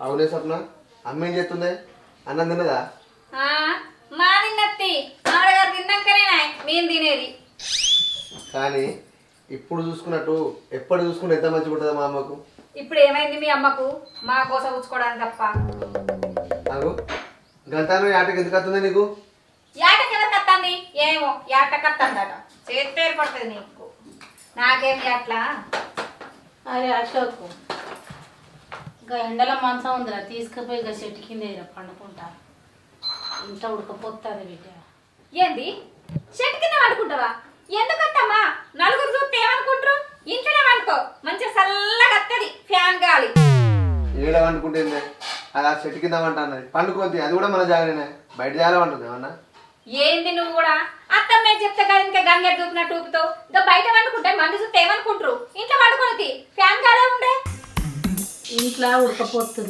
అవునే స్వప్న అమ్మ ఏం చేస్తుంది అన్నం తిన్నదా మా తిన్నత్తి ఆవిడగారు తిన్నాకనే మేము తినేది. కానీ ఇప్పుడు చూసుకున్నట్టు ఎప్పుడు చూసుకుంటే ఎంత మంచిగా ఉంటుందా మా అమ్మకు. ఇప్పుడు ఏమైంది మీ అమ్మకు మా కోసం ఉంచుకోవడానికి తప్ప? నాకు గంటాను ఆటకి ఎందుకు వస్తుంది నీకు? యాటకి ఎవరికి వస్తుంది? ఏమో యాటకి వస్తుందట, చేతి ఏర్పడుతుంది నీకు. నాకేమి అట్లా. అరే అశోక్, ఇంకా ఎండల మంచం ఉందిరా, తీసుకుపోయి ఇక చెట్టు కింద పండుకుంటా. ఇంట్లో ఉడకపోతుంది బిడ్డ. ఏంది చెట్టు కింద వండుకుంటావా? ఎందుకంటమ్మా నలుగురు చూస్తే ఏమనుకుంటారు? ఇంట్లోనే వండుకో, మంచిగా చల్లగా వస్తుంది ఫ్యాన్ గాలి. ఏడ వండుకుంటుంది అది ఆ చెట్టు కింద వంట అన్నది పండుకోద్ది, అది కూడా మన జాగ్రత్త. బయట జాగ్రత్త వంటుంది ఏమన్నా. ఏంది నువ్వు కూడా అత్తమ్మే చెప్తే కదా ఇంకా గంగ దూకినట్టు ఊపుతావు. ఇంకా బయట వండుకుంటే మంది చూస్తే ఏమనుకుంటారు? ఇంట్లో వండుకోనిది ఫ్యాన్ గాలే ఉండే. ఇంట్లో ఉడకపోతుంది.